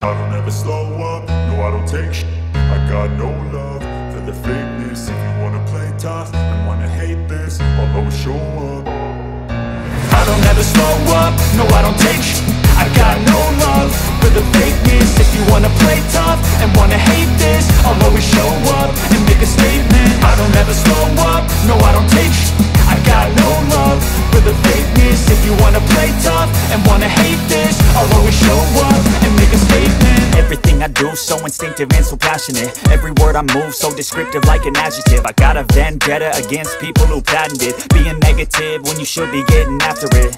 I don't ever slow up, no I don't take shit. I got no love for the fakeness. If you wanna play tough and wanna hate this, I'll always show up. I don't ever slow up, no I don't take shit. I got no love for the fakeness. If you wanna play tough and wanna hate this, I'll always show up and make a statement. I don't ever slow up, no I don't take shit. I got no love for the fakeness. If you wanna play tough and wanna hate this, I'll always show up and make a statement. Everything I do so instinctive and so passionate. Every word I move so descriptive like an adjective. I got a vendetta against people who patented being negative when you should be getting after it.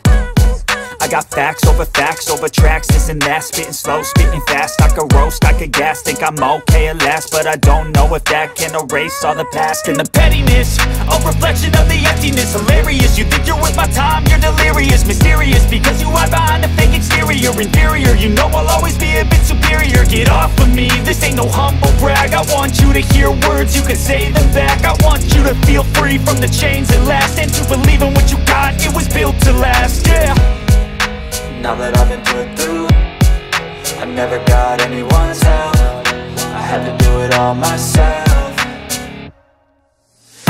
I got facts over tracks, this and that. Spitting slow, spitting fast. I could roast, I could gas. Think I'm okay at last, but I don't know if that can erase all the past. And the pettiness, a reflection of the emptiness. Hilarious, you think you're worth my time, you're delirious. Mysterious, because you hide behind a fake exterior. Inferior, you know I'll always be a bit superior. Get off of me, this ain't no humble brag. I want you to hear words, you can say them back. I want you to feel free from the chains that last, and to believe in what you got, it was built to last, yeah. Now that I've been put through, I never got anyone's help. I had to do it all myself.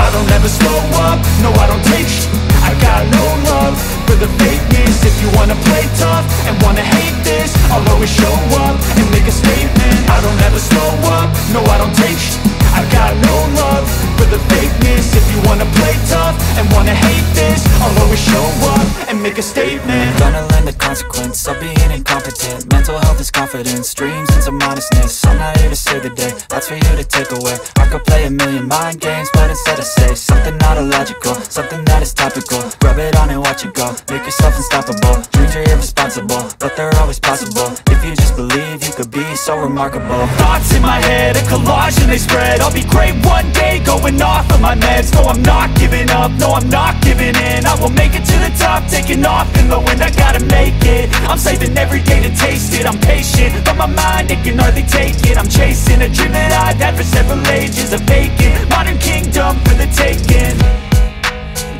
I don't ever slow up, no I don't take shit. I got no love for the fakeness. If you wanna play tough and wanna hate this, I'll always show up and make a statement. I don't ever slow up, no I don't take shit. I got no love for the fakeness. If you wanna play tough and wanna hate this, I'll always show up and make a statement. Gonna learn the consequence of being incompetent. Mental health is confidence, dreams and some modestness. I'm not here to save the day, that's for you to take away. I could play a million mind games, but instead I say something not illogical, something that is topical. Rub it on and watch it go, make yourself unstoppable. Dreams are irresponsible, but they're always possible. If you just believe, you could be so remarkable. Thoughts in my head, a collage and they spread. I'll be great one day, going off of my meds. No, I'm not giving up, no, I'm not giving in. I will make it to the top, taking off in the wind. I gotta make it, I'm saving every day to taste it. I'm patient, but my mind, it can hardly take it. I'm chasing a dream that I've had for several ages. A vacant, modern kingdom for the taking.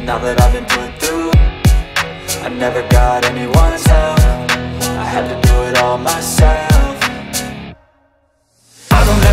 Now that I've been put through, I never got anyone's help. I had to do it all myself. I don't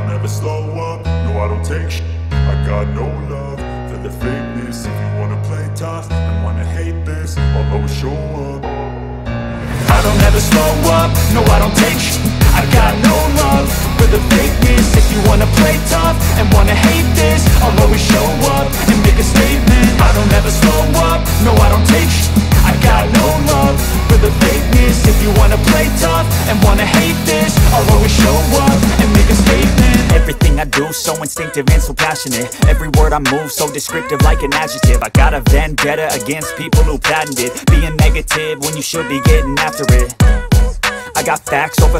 ever slow up, no I don't take shit. I got no love for the fakeness. If you wanna play tough and wanna hate this, I'll always show up. I don't ever slow up, no I don't take shit. I got no love for the fakeness. If you wanna play tough and wanna hate this, I'll always show up and make a statement. I don't ever slow up, no I don't take shit. I got no love for the fakeness. If you wanna play tough and wanna hate this, I'll always show up and make a statement. Everything I do so instinctive and so passionate. Every word I move so descriptive like an adjective. I got a vendetta against people who patented being negative when you should be getting after it. I got facts over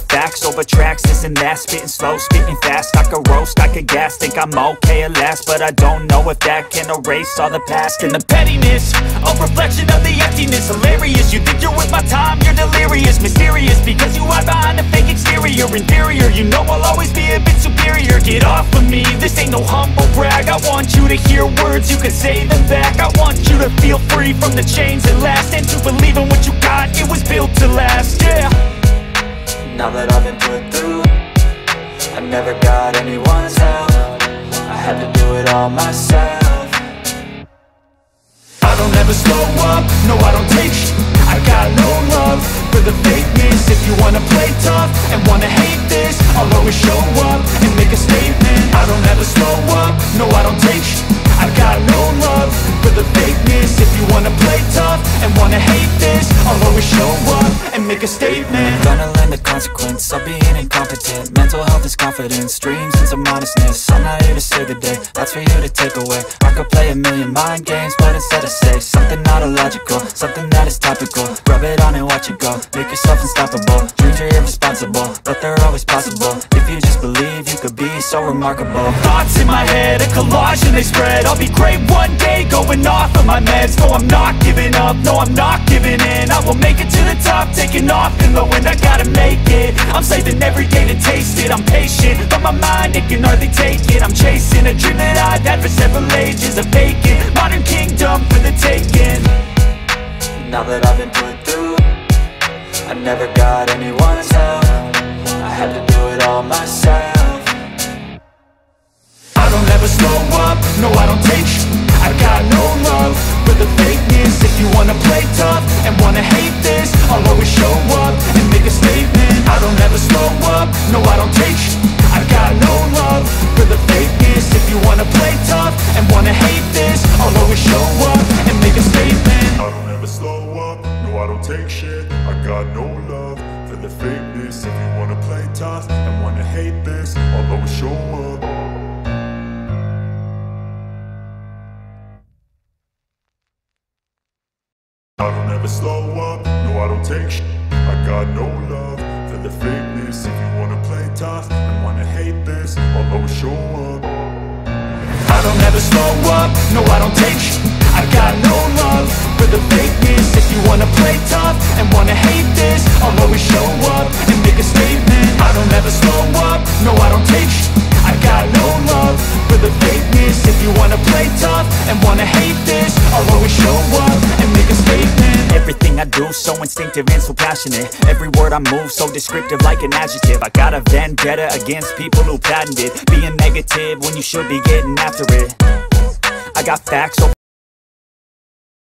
tracks, this and that. Spitting slow, spitting fast. I could roast, I could gas. Think I'm okay at last, but I don't know if that can erase all the past. And the pettiness, a reflection of the emptiness. Hilarious, you think you're worth my time, you're delirious. Mysterious, because you hide behind a fake exterior. Inferior, you know I'll always be a bit superior. Get off of me, this ain't no humble brag. I want you to hear words, you can say them back. I want you to feel free from the chains that last, and to believe in what you got, it was built to last, yeah. Now that I've been put through, I never got anyone's help. I had to do it all myself. I don't ever slow up, no I don't take shit. I got no love for the fakeness. If you wanna play tough and wanna hate this, I'll always show up and make a statement. I don't ever slow up, no I don't take shit. I got no love for the fakeness. If you wanna play tough and wanna hate this, I'll always show up and make a statement. Gonna learn the consequence of being incompetent. Mental health is confidence, dreams and some modestness. I'm not here to save the day, that's for you to take away. I could play a million mind games, but instead I say something not illogical, something that is topical. Rub it on and watch it go, make yourself unstoppable. Dreams are irresponsible, but they're always possible. If you just believe, you could be so remarkable. Thoughts in my head, a collage and they spread. I'll be great one day, going off of my meds. No, I'm not giving up, no, I'm not giving in. I will make it to the top, taking off in the wind. I gotta make it, I'm saving every day to taste it. I'm patient, but my mind, it can hardly take it. I'm chasing a dream that I've had for several ages. A vacant, modern kingdom for the taking. Now that I've been put through, I never got anyone's help. take shit. I got no love for the fakeness. If you wanna play tough and wanna hate this, I'll always show up and make a statement. I don't ever slow up, no I don't take shit. I got no love for the fakeness. If you wanna play tough and wanna hate this, I'll always show up and make a statement. I don't ever slow up, no I don't take shit. I got no love for the fakeness. If you wanna play tough and wanna hate this, I'll always show up. I don't ever slow up, no I don't take shit. I got no love for the fakeness. If you wanna play tough and wanna hate this, I'll always show up. I don't ever slow up, no I don't take shit. I got no love for the fakeness. If you wanna play tough and wanna hate this, I'll always show up and make a statement. I don't ever slow up, no I don't take shit. I got no love for the fakeness. If you wanna play tough and wanna hate this, I'll always show up and make a statement. Everything I do so instinctive and so passionate. Every word I move so descriptive like an adjective. I got a vendetta against people who patented being negative when you should be getting after it. I got facts